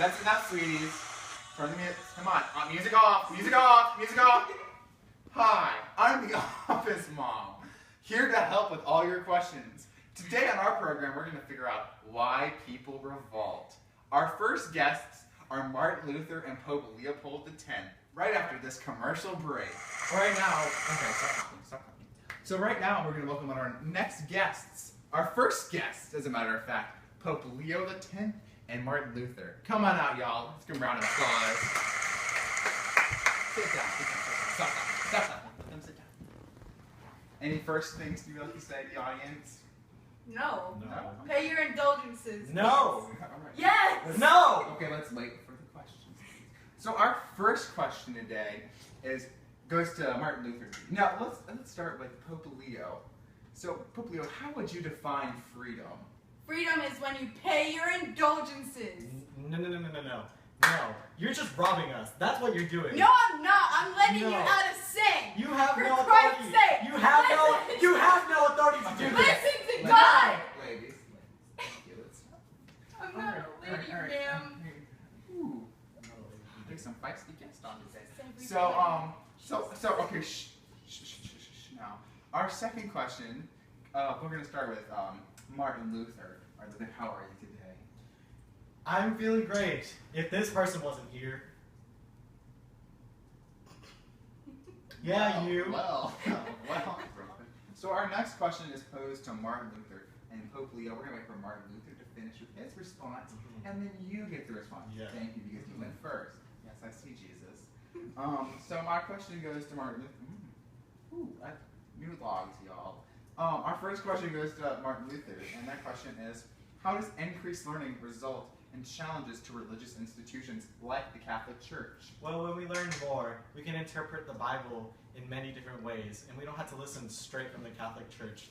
That's enough, sweeties. Turn the music. Come on. Music off. Music off. Music off. Hi, I'm the office mom, here to help with all your questions. Today on our program, we're going to figure out why people revolt. Our first guests are Martin Luther and Pope Leopold X, right after this commercial break. Right now, okay, stop talking. So right now, we're going to welcome our next guests. Our first guest, as a matter of fact, Pope Leo X and Martin Luther. Come on out, y'all. Let's give them a round of applause. Sit down. Stop. Let them sit down. Any first things you'd like to say to the audience? No. No. Pay your indulgences. No. All right. Yes. No. Okay, let's wait for the questions. So our first question today goes to Martin Luther. Now let's start with Pope Leo. So Pope Leo, how would you define freedom? Freedom is when you pay your indulgences. No. You're just robbing us. That's what you're doing. No, I'm not. I'm letting you how to sing. You have For no Christ's authority. sake. You have no authority to do this. Listen to God. Ladies, thank you. Let's stop. I'm not a lady, ma'am. Ooh. There's some feisty guests on today. So okay, shh. Now, our second question, we're going to start with Martin Luther. How are you today? I'm feeling great. If this person wasn't here. Yeah, you. Well. So our next question is posed to Martin Luther and Pope Leo. We're going to wait for Martin Luther to finish with his response, and then you get the response. Yeah. Thank you, because you went first. Yes, I see Jesus. So my question goes to Martin Luther. New logs, y'all. Our first question goes to Martin Luther, and that question is, how does increased learning result in challenges to religious institutions like the Catholic Church? Well, when we learn more, we can interpret the Bible in many different ways, and we don't have to listen straight from the Catholic Church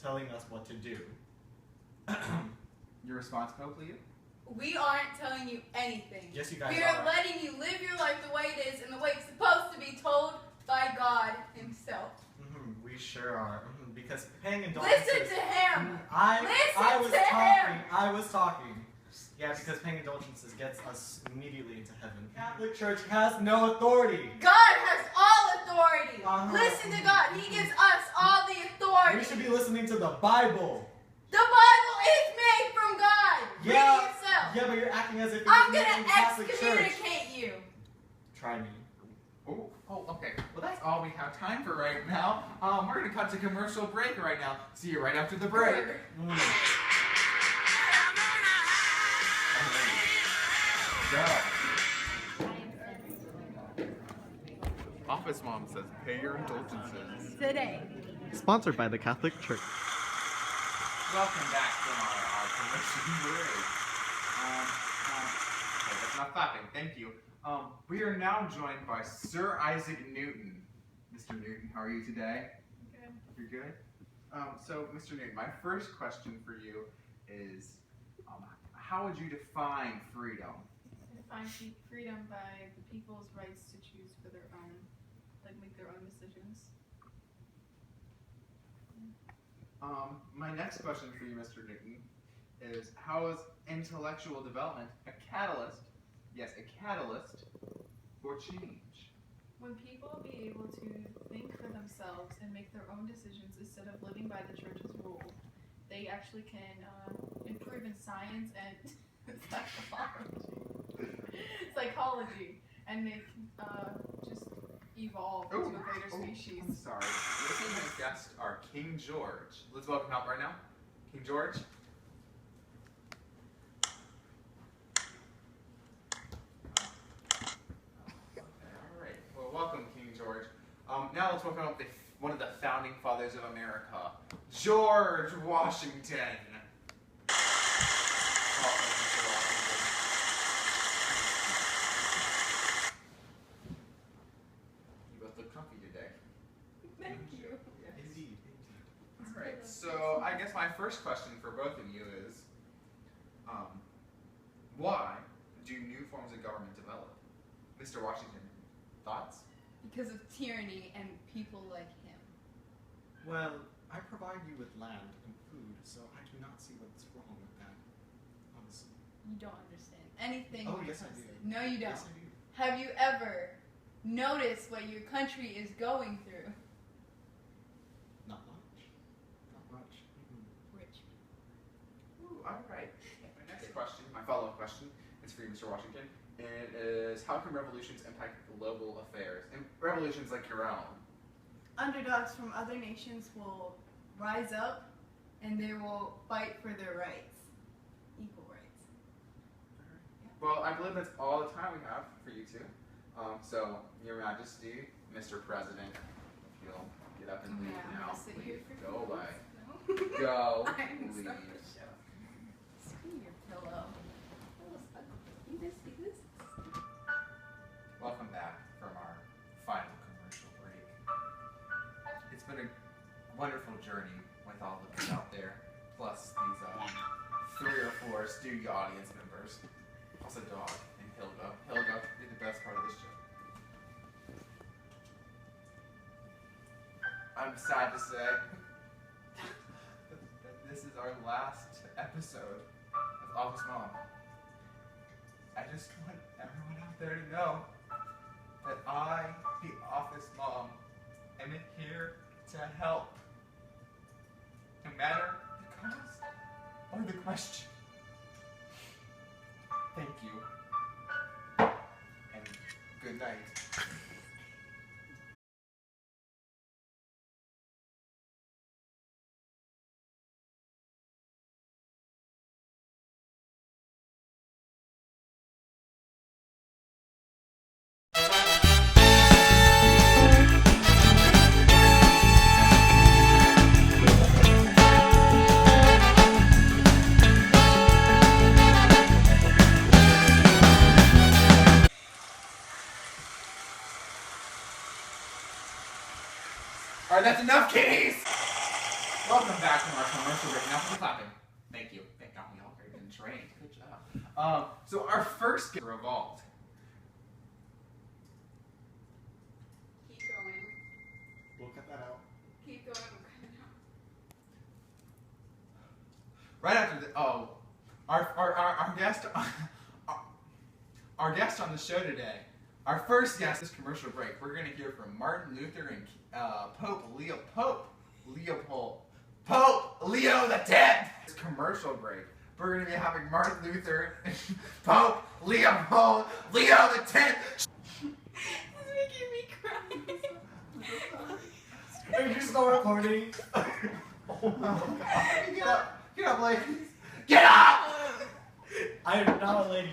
telling us what to do. Your response, Pope Leo? We aren't telling you anything. Yes, you guys We are letting you live your life the way it is and the way it's supposed to be told by God himself. We sure are. Because paying indulgences... Listen to him! I was talking. Yeah, because paying indulgences gets us immediately into heaven. Catholic Church has no authority. God has all authority. Listen to God. He gives us all the authority. We should be listening to the Bible. The Bible is made from God. Read it yourself. Yeah, but you're acting as if you're I'm in going the to Catholic excommunicate you. Try me. Oh, okay. Well, that's all we have time for right now. We're going to cut to commercial break right now. See you right after the break. Go. Office Mom says, pay your indulgences. Today. Sponsored by the Catholic Church. Welcome back from our commercial break. Okay, that's not clapping. Thank you. We are now joined by Sir Isaac Newton. Mr. Newton, how are you today? Good. You're good? So, Mr. Newton, my first question for you is, how would you define freedom? I define freedom by the people's rights to choose for their own, make their own decisions. My next question for you, Mr. Newton, is how is intellectual development a catalyst for change? When people be able to think for themselves and make their own decisions instead of living by the church's rule, they actually can improve in science and psychology, and they can just evolve into a greater species. I'm sorry. This evening's guests are King George. Let's welcome him out right now. King George. Alright. Well, welcome, King George. Now let's welcome up one of the founding fathers of America, George Washington. You both look comfy today. Thank you. Indeed. Alright, so I guess my first question for both of you is, why do new forms of government develop? Mr. Washington, thoughts? Because of tyranny and people like him. Well, I provide you with land and food, so I do not see what's wrong with that, honestly. You don't understand anything. Oh, when it yes, I comes do. to- No, you don't. Yes, I do. Have you ever noticed what your country is going through? Not much. Not much. Rich. Ooh, all right. My next question, my follow-up question, is for you, Mr. Washington. And it is, how can revolutions impact global affairs? And revolutions like your own. Underdogs from other nations will rise up and they will fight for their rights. Equal rights. Well, I believe that's all the time we have for you two. So, Your Majesty, Mr. President, if you'll get up and leave Yeah, I'm now, gonna sit here please for go you. away. No. Go, I'm please. sorry. Screw your pillow. You just see this? Welcome back from our final commercial break. It's been a wonderful journey with all of you out there, plus these 3 or 4 studio audience members, plus a dog and Hilda. Hilda did the best part of this show. I'm sad to say that this is our last episode of Office Mom. I just want everyone out there to know that I, the Office Mom, am here to help. No matter the cause or the question. Thank you. And good night. Alright, that's enough, kitties! Welcome back from our commercial break. Now keep clapping. Thank you. Thank God we all have been trained. Good job. So our first game, revolt. Keep going. We'll cut that out. Keep going. Right after the our guest our guest on the show today, our first guest this commercial break, we're gonna hear from Martin Luther and Pope Leo the 10th. This commercial break, we're gonna be having Martin Luther and Pope Leo the 10th. It's making me cry. Are you still recording? Oh my God. Get up, ladies. Get up! I am not a lady.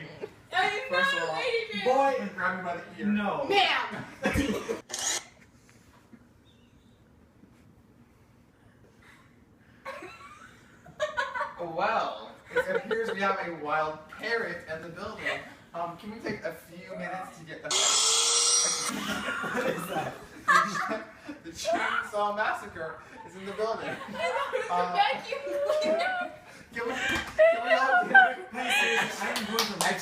I'm First not of a all, lady, man. boy, And grab me by the ear. no. Ma'am. Well, it appears we have a wild parrot in the building. Can we take a few minutes to get the... What is that? The Chainsaw Massacre is in the building. I thought it was a vacuum cleaner. Can we all... Hey, seriously, I'm going to I've